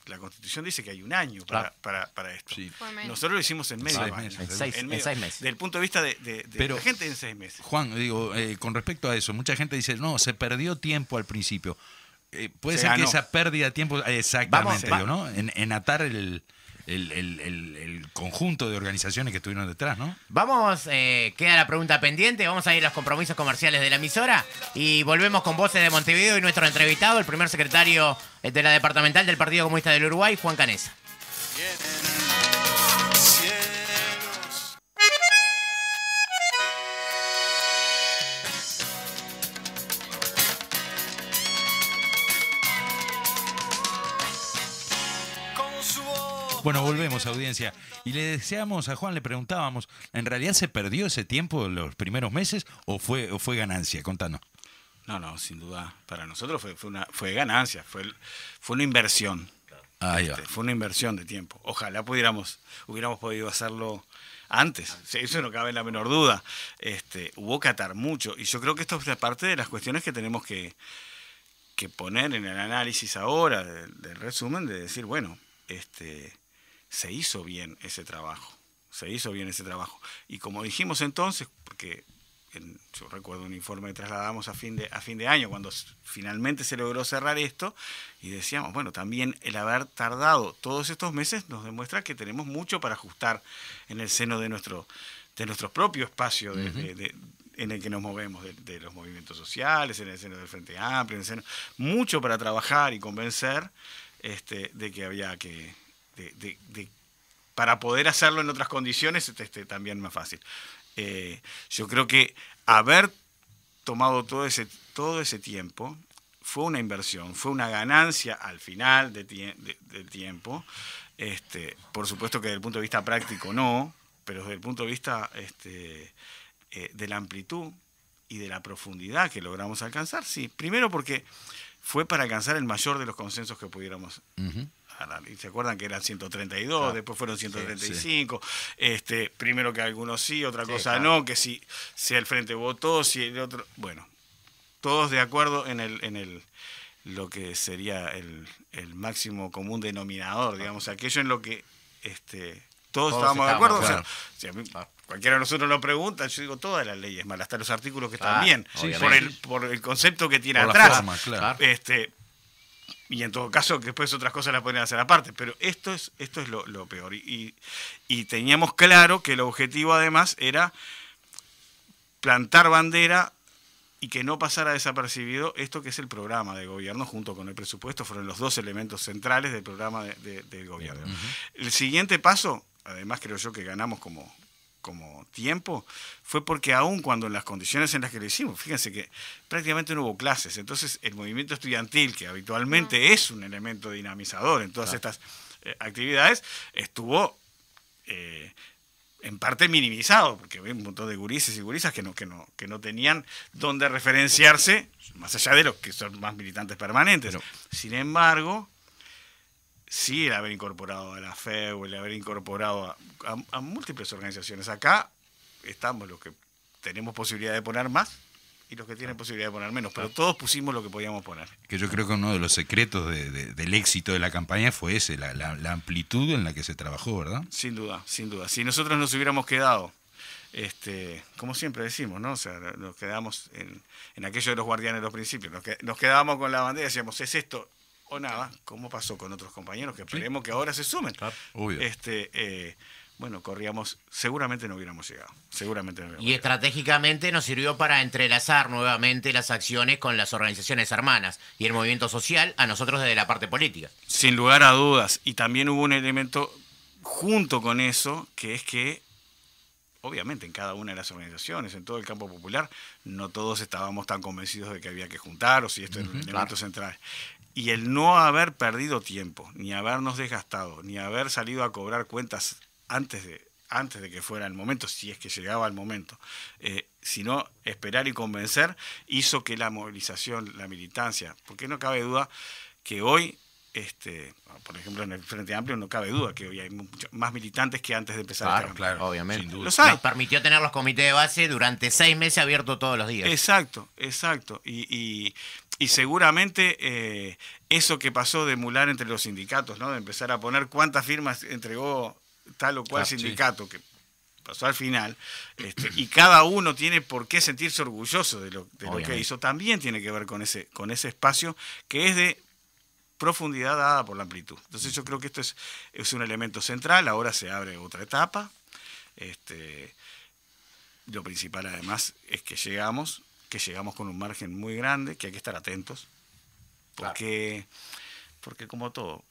la Constitución dice que hay un año para esto. Sí. Nosotros lo hicimos en medio año. En seis meses. Desde el punto de vista de la gente, en 6 meses. Juan, digo, con respecto a eso, mucha gente dice, no, se perdió tiempo al principio. Puede ser que esa pérdida de tiempo, exactamente, ¿no? En atar el conjunto de organizaciones que estuvieron detrás, ¿no? Queda la pregunta pendiente, vamos a ir a los compromisos comerciales de la emisora y volvemos con Voces de Montevideo y nuestro entrevistado, el primer secretario de la departamental del Partido Comunista del Uruguay, Juan Canessa. Bueno, volvemos, audiencia. Y le deseamos a Juan, le preguntábamos, ¿en realidad se perdió ese tiempo en los primeros meses o fue ganancia? Contanos. No, sin duda. Para nosotros fue ganancia, fue una inversión. Fue una inversión de tiempo. Ojalá hubiéramos podido hacerlo antes. Eso no cabe en la menor duda. Hubo que atar mucho. Y yo creo que esto es parte de las cuestiones que tenemos que poner en el análisis ahora del resumen, de decir, bueno, se hizo bien ese trabajo. Y como dijimos entonces, porque yo recuerdo un informe que trasladamos a fin de año, cuando finalmente se logró cerrar esto, y decíamos, bueno, también el haber tardado todos estos meses nos demuestra que tenemos mucho para ajustar en el seno de nuestro propio espacio en el que nos movemos, de los movimientos sociales, en el seno del Frente Amplio, mucho para trabajar y convencer de que había que... para poder hacerlo en otras condiciones también más fácil. Yo creo que haber tomado todo ese tiempo fue una inversión, fue una ganancia al final del tiempo. Por supuesto que desde el punto de vista práctico no, pero desde el punto de vista de la amplitud y de la profundidad que logramos alcanzar, sí. Primero porque fue para alcanzar el mayor de los consensos que pudiéramos. Y se acuerdan que eran 132, después fueron 135, primero que algunos sí, otra cosa no, que si el Frente votó, si el otro, bueno, todos de acuerdo en lo que sería el máximo común denominador, digamos, aquello en lo que todos estábamos de acuerdo. Claro. O sea, si a mí, cualquiera de nosotros lo pregunta, yo digo todas las leyes mal, hasta los artículos que están bien, por el concepto que tiene atrás. Forma, claro. Y en todo caso, que después otras cosas las pueden hacer aparte, pero esto es lo peor. Y teníamos claro que el objetivo además era plantar bandera y que no pasara desapercibido esto que es el programa de gobierno junto con el presupuesto, fueron los dos elementos centrales del programa del gobierno. El siguiente paso, además creo yo que ganamos como tiempo, fue porque aún cuando en las condiciones en las que lo hicimos, fíjense que prácticamente no hubo clases, entonces el movimiento estudiantil, que habitualmente es un elemento dinamizador en todas estas actividades, estuvo en parte minimizado, porque había un montón de gurises y gurisas que no tenían dónde referenciarse, más allá de los que son más militantes permanentes. Pero, sin embargo, sí el haber incorporado a la FEU, el haber incorporado a múltiples organizaciones. Acá estamos los que tenemos posibilidad de poner más y los que tienen posibilidad de poner menos, pero todos pusimos lo que podíamos poner. que yo creo que uno de los secretos del éxito de la campaña fue ese, la amplitud en la que se trabajó, ¿verdad? Sin duda, sin duda. Si nosotros nos hubiéramos quedado, como siempre decimos, ¿no? O sea, nos quedamos en aquello de los guardianes de los principios, nos quedábamos con la bandera y decíamos, es esto o nada, como pasó con otros compañeros que esperemos que ahora se sumen. Claro, obvio. Bueno, corríamos, seguramente no hubiéramos llegado. Y estratégicamente nos sirvió para entrelazar nuevamente las acciones con las organizaciones hermanas y el movimiento social, a nosotros desde la parte política. Sin lugar a dudas. Y también hubo un elemento junto con eso, que es que, obviamente, en cada una de las organizaciones, en todo el campo popular, no todos estábamos tan convencidos de que había que juntar o si esto era un elemento central. Y el no haber perdido tiempo, ni habernos desgastado, ni haber salido a cobrar cuentas antes de que fuera el momento, si es que llegaba el momento, sino esperar y convencer, hizo que la movilización, la militancia, porque no cabe duda que hoy, por ejemplo en el Frente Amplio, no cabe duda que hoy hay más militantes que antes de empezar esta campaña. Claro, obviamente. Sin duda. Los hay. Nos permitió tener los comités de base durante 6 meses abiertos todos los días. Exacto. Y seguramente eso que pasó de emular entre los sindicatos, ¿no? De empezar a poner cuántas firmas entregó tal o cual sindicato, que pasó al final, y cada uno tiene por qué sentirse orgulloso de lo que hizo, también tiene que ver con ese espacio que es de profundidad dada por la amplitud. Entonces yo creo que esto es un elemento central. Ahora se abre otra etapa. Lo principal además es que llegamos con un margen muy grande, que hay que estar atentos, porque como todo,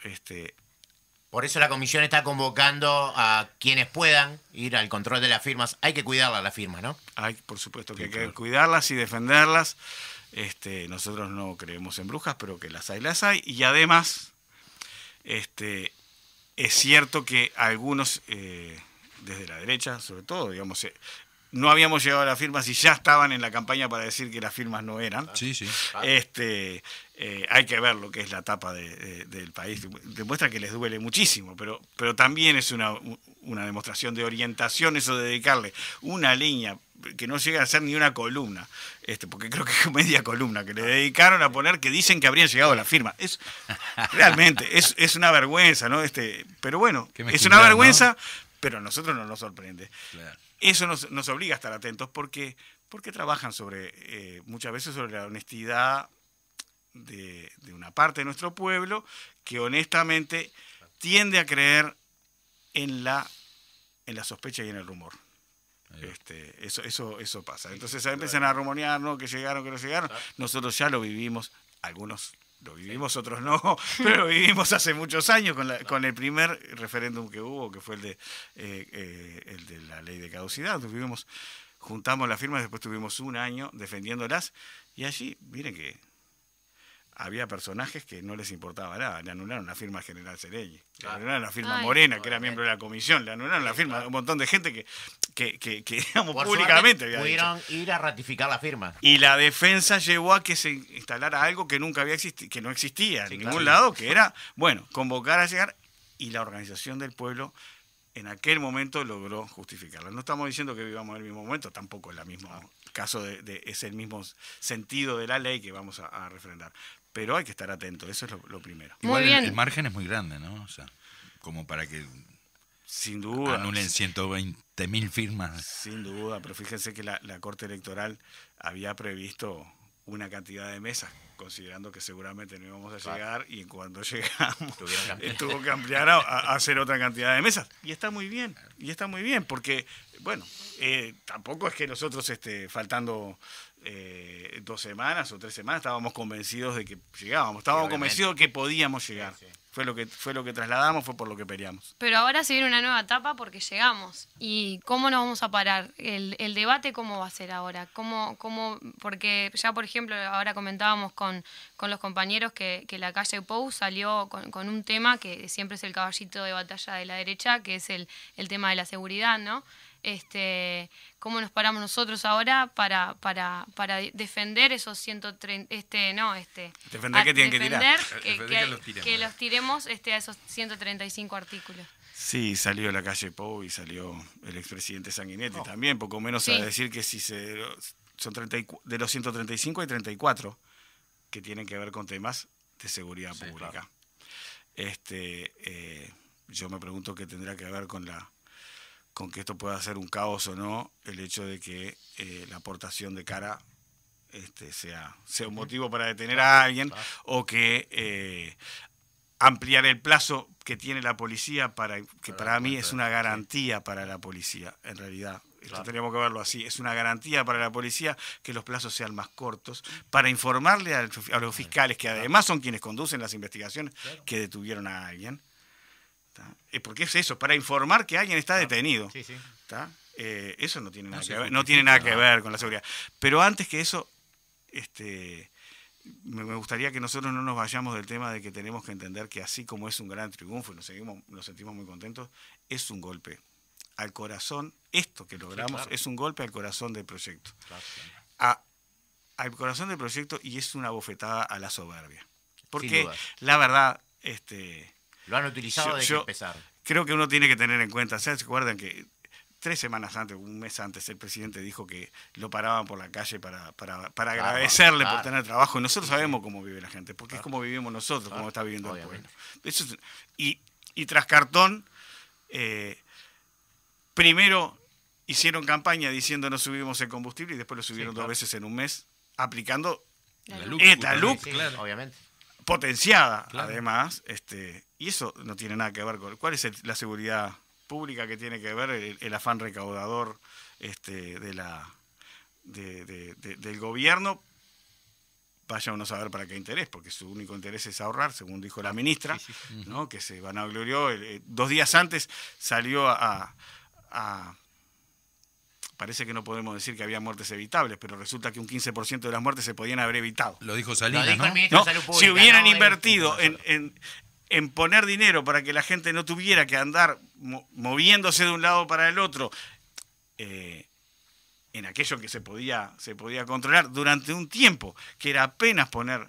Por eso la comisión está convocando a quienes puedan ir al control de las firmas. Hay que cuidarlas las firmas, ¿no? por supuesto que hay que cuidarlas y defenderlas. Nosotros no creemos en brujas, pero que las hay. Y además, es cierto que algunos, desde la derecha, sobre todo, digamos, no habíamos llegado a las firmas y ya estaban en la campaña para decir que las firmas no eran. Sí, sí. Hay que ver lo que es la tapa del país. Demuestra que les duele muchísimo, pero también es una demostración de orientación eso de dedicarle una línea que no llega a ser ni una columna, porque creo que es media columna que le dedicaron a poner que dicen que habrían llegado a la firma. Realmente es una vergüenza, ¿no? Pero bueno, es una vergüenza, ¿no? Pero a nosotros no nos sorprende. Claro. Eso nos obliga a estar atentos porque trabajan muchas veces sobre la honestidad de una parte de nuestro pueblo que honestamente tiende a creer en la sospecha y en el rumor. Eso pasa. Entonces empiezan a rumorear, ¿no? Que llegaron, que no llegaron. Nosotros ya lo vivimos, algunos lo vivimos, otros no, pero lo vivimos hace muchos años con el primer referéndum que hubo, que fue el de la ley de caducidad. Entonces juntamos las firmas, después tuvimos un año defendiéndolas, y allí, miren que había personajes que no les importaba nada. Le anularon la firma a General Cerelli, le anularon la firma a Morena, que era miembro de la comisión, le anularon la firma a un montón de gente que digamos, Por públicamente suerte, pudieron ir a ratificar la firma. Y la defensa llevó a que se instalara algo que nunca había existido, que no existía en ningún lado, que era, convocar a llegar, y la organización del pueblo en aquel momento logró justificarla. No estamos diciendo que vivamos en el mismo momento, tampoco es el mismo caso, es el mismo sentido de la ley que vamos a refrendar. Pero hay que estar atento, eso es lo primero. Muy bien. El margen es muy grande, ¿no? O sea, como para que sin duda anulen 120.000 firmas. Sin duda, pero fíjense que la Corte Electoral había previsto una cantidad de mesas, considerando que seguramente no íbamos a llegar, y cuando llegamos tuvo que ampliar a hacer otra cantidad de mesas. Y está muy bien, porque, tampoco es que nosotros, faltando 2 semanas o 3 semanas, estábamos convencidos de que llegábamos, estábamos convencidos de que podíamos llegar. Sí. Fue lo que trasladamos, fue por lo que peleamos. Pero ahora se viene una nueva etapa porque llegamos. ¿Y cómo nos vamos a parar? ¿El debate cómo va a ser ahora? Porque ya, por ejemplo, ahora comentábamos con los compañeros que la calle Pou salió con un tema que siempre es el caballito de batalla de la derecha, que es el tema de la seguridad, ¿no? ¿Cómo nos paramos nosotros ahora para defender esos 130, defender que tienen que tirar. Que los tiremos a esos 135 artículos. Sí, salió la calle Pou y salió el expresidente Sanguinetti también, poco menos a decir que si son de los 135 hay 34 que tienen que ver con temas de seguridad pública. Claro. Yo me pregunto qué tendrá que ver con que esto pueda ser un caos o no, el hecho de que la aportación de cara sea un motivo para detener a alguien, o que ampliar el plazo que tiene la policía, que para mí es una garantía para la policía, en realidad. Esto teníamos que verlo así, es una garantía para la policía que los plazos sean más cortos, para informarle a los fiscales, que además son quienes conducen las investigaciones, que detuvieron a alguien. Porque es eso, para informar que alguien está detenido. Sí. Eso no tiene nada que ver con la seguridad. Pero antes que eso, me gustaría que nosotros no nos vayamos del tema de que tenemos que entender que así como es un gran triunfo y nos sentimos muy contentos, es un golpe al corazón. Esto que logramos es un golpe al corazón del proyecto. Al corazón del proyecto, y es una bofetada a la soberbia. Porque la verdad... Lo han utilizado desde empezar. Creo que uno tiene que tener en cuenta, ¿se acuerdan que 3 semanas antes, un mes antes, el presidente dijo que lo paraban por la calle para agradecerle por tener trabajo? Y nosotros sabemos cómo vive la gente, porque es como vivimos nosotros, como está viviendo el pueblo. Eso y tras cartón, primero hicieron campaña diciendo no subimos el combustible, y después lo subieron 2 veces en un mes, aplicando la LUC, obviamente. Potenciada, además, y eso no tiene nada que ver con... ¿Cuál es la seguridad pública que tiene que ver el afán recaudador del gobierno? Vaya uno a saber para qué interés, porque su único interés es ahorrar, según dijo la ministra, ¿no? Que se vanaglorió. 2 días antes salió parece que no podemos decir que había muertes evitables, pero resulta que un 15% de las muertes se podían haber evitado. Lo dijo Salinas, ¿no? El ministro de Salud Pública, si hubieran invertido en poner dinero para que la gente no tuviera que andar moviéndose de un lado para el otro, en aquello que se podía controlar durante un tiempo, que era apenas poner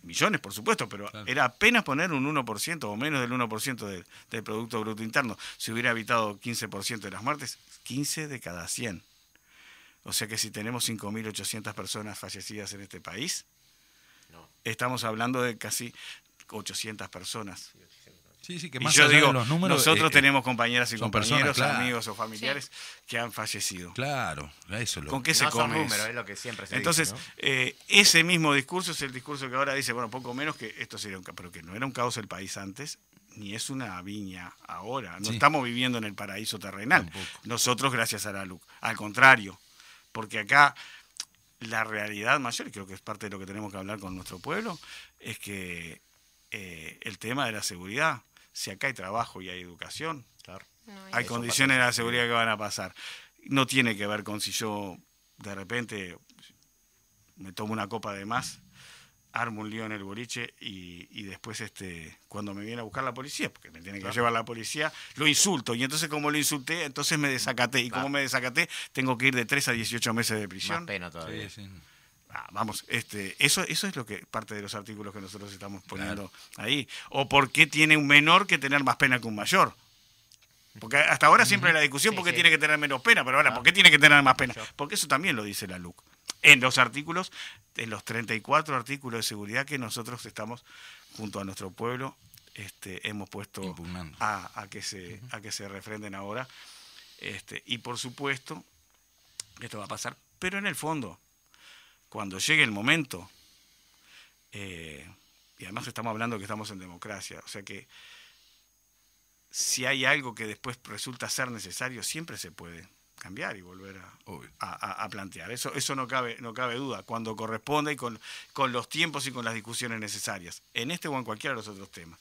millones, por supuesto, pero era apenas poner un 1% o menos del 1% del Producto Bruto Interno. Si hubiera evitado 15% de las muertes, 15 de cada 100. O sea que si tenemos 5.800 personas fallecidas en este país, estamos hablando de casi 800 personas. Sí, que y más yo allá digo, de los números, nosotros tenemos compañeras y compañeros, personas, amigos o familiares que han fallecido. Claro, eso ¿Con qué se come? Son números, es lo que siempre se Entonces, dice, ¿no? Ese mismo discurso es el discurso que ahora dice, bueno, poco menos que esto sería un caos, pero que no era un caos el país antes, ni es una viña ahora. No estamos viviendo en el paraíso terrenal. Tampoco. Nosotros, gracias a la LUC. Al contrario, porque acá la realidad mayor, y creo que es parte de lo que tenemos que hablar con nuestro pueblo, es que el tema de la seguridad, si acá hay trabajo y hay educación, hay condiciones de la seguridad que van a pasar. No tiene que ver con si yo de repente me tomo una copa de más, armo un lío en el boliche y después cuando me viene a buscar la policía, porque me tiene que llevar la policía, lo insulto. Y entonces como lo insulté, entonces me desacaté. Y como me desacaté, tengo que ir de 3 a 18 meses de prisión. Más pena todavía. Vamos, eso es lo que parte de los artículos que nosotros estamos poniendo ahí. O por qué tiene un menor que tener más pena que un mayor. Porque hasta ahora siempre la discusión por qué tiene que tener menos pena, pero ahora ¿por qué tiene que tener más pena? Porque eso también lo dice la LUC. En los artículos, en los 34 artículos de seguridad que nosotros estamos, junto a nuestro pueblo, hemos puesto a que se refrenden ahora. Y por supuesto, esto va a pasar. Pero en el fondo, cuando llegue el momento, y además estamos hablando que estamos en democracia, o sea que si hay algo que después resulta ser necesario, siempre se puede cambiar y volver a plantear. Eso no cabe duda, cuando corresponda y con los tiempos y con las discusiones necesarias, en este o en cualquiera de los otros temas.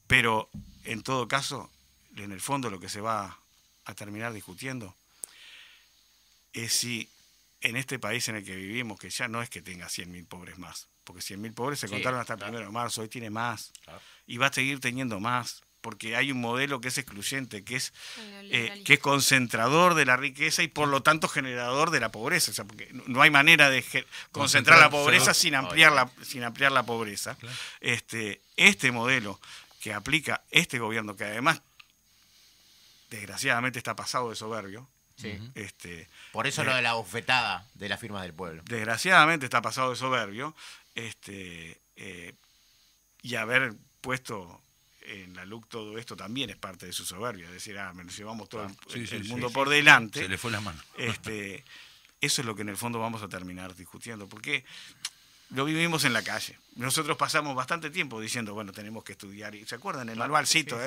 Pero en todo caso, en el fondo lo que se va a terminar discutiendo es si en este país en el que vivimos, que ya no es que tenga 100.000 pobres más, porque 100.000 pobres se contaron hasta el 1 de marzo, hoy tiene más, y va a seguir teniendo más, porque hay un modelo que es excluyente, que es concentrador de la riqueza y por lo tanto generador de la pobreza. O sea, porque no hay manera de concentrar la pobreza sin ampliar la pobreza. Claro. Este modelo que aplica este gobierno, que además desgraciadamente está pasado de soberbio. Sí. Por eso lo de la bofetada de las firmas del pueblo. Desgraciadamente está pasado de soberbio. Y haber puesto en la LUC todo esto también es parte de su soberbia, es decir, nos llevamos todo el mundo por delante. Se le fue la mano. Eso es lo que en el fondo vamos a terminar discutiendo, porque lo vivimos en la calle. Nosotros pasamos bastante tiempo diciendo, bueno, tenemos que estudiar. ¿Se acuerdan? El manualcito,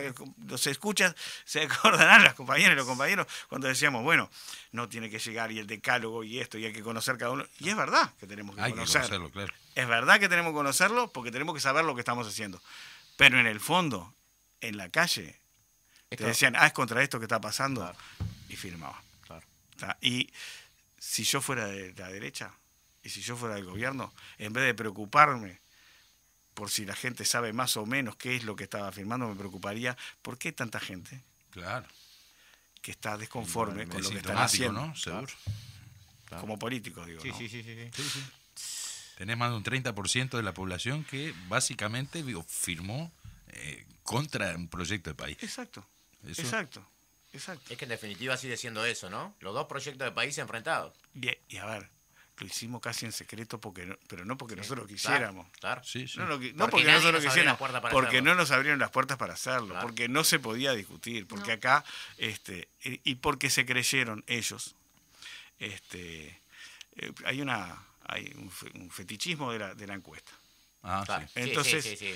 los escuchas, se acordarán las compañeras y los compañeros cuando decíamos, bueno, no tiene que llegar y el decálogo y esto, y hay que conocer cada uno. Y es verdad que tenemos que conocerlo, claro. Es verdad que tenemos que conocerlo porque tenemos que saber lo que estamos haciendo. Pero en el fondo, en la calle, te decían, es contra esto que está pasando, claro. Y firmaba. Claro. Y si yo fuera de la derecha, y si yo fuera del gobierno, en vez de preocuparme por si la gente sabe más o menos qué es lo que estaba firmando, me preocuparía por qué tanta gente que está desconforme con lo que están haciendo. ¿No? Seguro. Claro. Como político, digo. Sí, ¿no? sí. Tenés más de un 30% de la población que básicamente firmó contra un proyecto de país. Exacto. Es que en definitiva sigue siendo eso, ¿no? Los dos proyectos de país enfrentados. Y a ver, lo hicimos casi en secreto, pero no porque nosotros quisiéramos. Claro. Sí. No porque nosotros quisiéramos, porque no nos abrieron las puertas para hacerlo, claro. Porque no se podía discutir, porque acá, y porque se creyeron ellos, hay un fetichismo de la encuesta. Claro. Entonces, sí.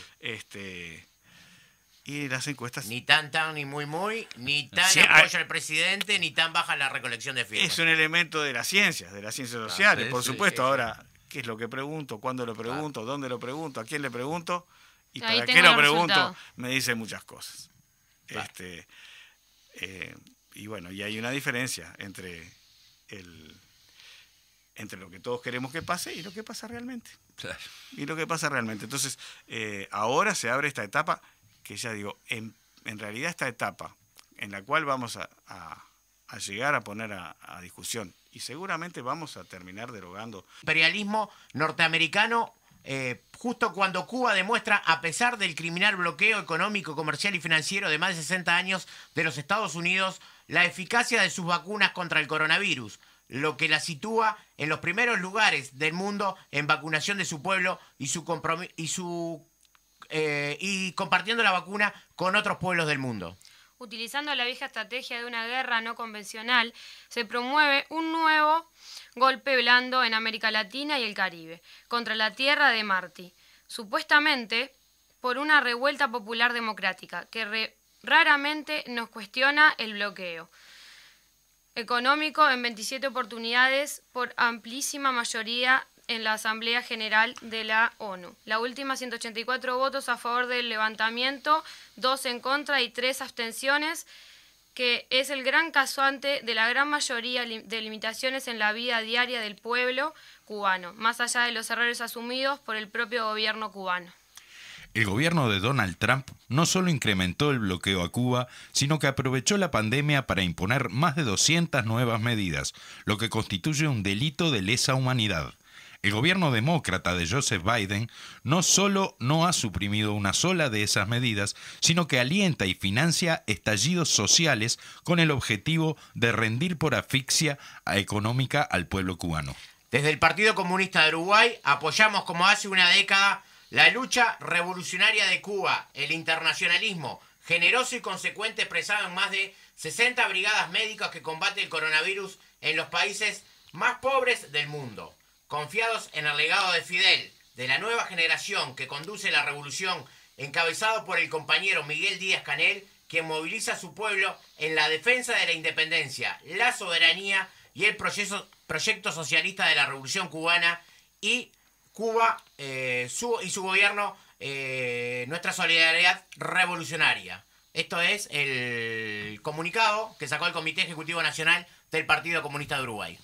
Y las encuestas... Ni tan, ni muy, ni tan apoyo al presidente, ni tan baja la recolección de firmas. Es un elemento de las ciencias sociales, por supuesto. Ahora, ¿qué es lo que pregunto? ¿Cuándo lo pregunto? ¿Dónde lo pregunto? ¿A quién le pregunto? Y para qué lo pregunto, me dice muchas cosas. Claro. Y bueno, y hay una diferencia entre lo que todos queremos que pase y lo que pasa realmente. Claro. Entonces, ahora se abre esta etapa que ya digo, en realidad esta etapa en la cual vamos a llegar a poner a discusión y seguramente vamos a terminar derogando. Imperialismo norteamericano, justo cuando Cuba demuestra, a pesar del criminal bloqueo económico, comercial y financiero de más de 60 años de los Estados Unidos, la eficacia de sus vacunas contra el coronavirus, lo que la sitúa en los primeros lugares del mundo en vacunación de su pueblo y compartiendo la vacuna con otros pueblos del mundo. Utilizando la vieja estrategia de una guerra no convencional, se promueve un nuevo golpe blando en América Latina y el Caribe, contra la tierra de Martí, supuestamente por una revuelta popular democrática, que raramente nos cuestiona el bloqueo económico en 27 oportunidades por amplísima mayoría en la Asamblea General de la ONU. La última, 184 votos a favor del levantamiento, 2 en contra y 3 abstenciones, que es el gran causante de la gran mayoría de limitaciones en la vida diaria del pueblo cubano, más allá de los errores asumidos por el propio gobierno cubano. El gobierno de Donald Trump no solo incrementó el bloqueo a Cuba, sino que aprovechó la pandemia para imponer más de 200 nuevas medidas, lo que constituye un delito de lesa humanidad. El gobierno demócrata de Joseph Biden no solo no ha suprimido una sola de esas medidas, sino que alienta y financia estallidos sociales con el objetivo de rendir por asfixia económica al pueblo cubano. Desde el Partido Comunista de Uruguay apoyamos como hace una década la lucha revolucionaria de Cuba, el internacionalismo generoso y consecuente expresado en más de 60 brigadas médicas que combaten el coronavirus en los países más pobres del mundo. Confiados en el legado de Fidel, de la nueva generación que conduce la revolución, encabezado por el compañero Miguel Díaz-Canel, quien moviliza a su pueblo en la defensa de la independencia, la soberanía y el proyecto socialista de la revolución cubana, y Cuba y su gobierno, nuestra solidaridad revolucionaria. Esto es el comunicado que sacó el Comité Ejecutivo Nacional del Partido Comunista de Uruguay.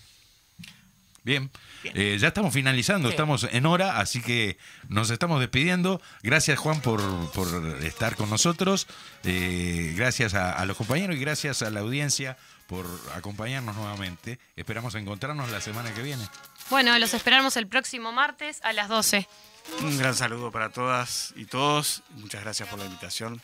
Bien. Ya estamos finalizando, estamos en hora, así que nos estamos despidiendo. Gracias, Juan, por estar con nosotros. Gracias a los compañeros y gracias a la audiencia por acompañarnos nuevamente. Esperamos encontrarnos la semana que viene. Bueno, los esperamos el próximo martes a las 12. Un gran saludo para todas y todos. Muchas gracias por la invitación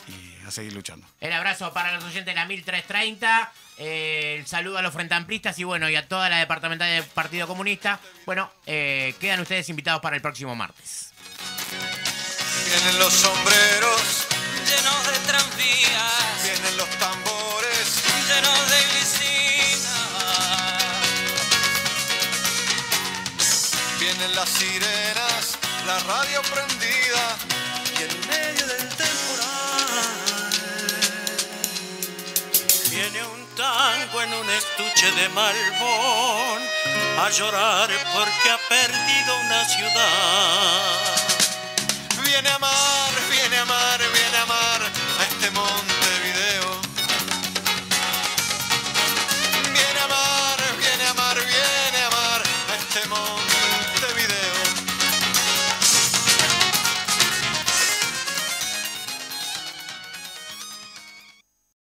y a seguir luchando. El abrazo para los oyentes de la 1330. El saludo a los frentamplistas y bueno, y a toda la departamental del Partido Comunista. Bueno, quedan ustedes invitados para el próximo martes. Vienen los sombreros llenos de tranvías, vienen los tambores llenos de glicina, vienen las sirenas, la radio prendida y en medio del temporal viene un tango en un estuche de Malbón a llorar porque ha perdido una ciudad. viene a amar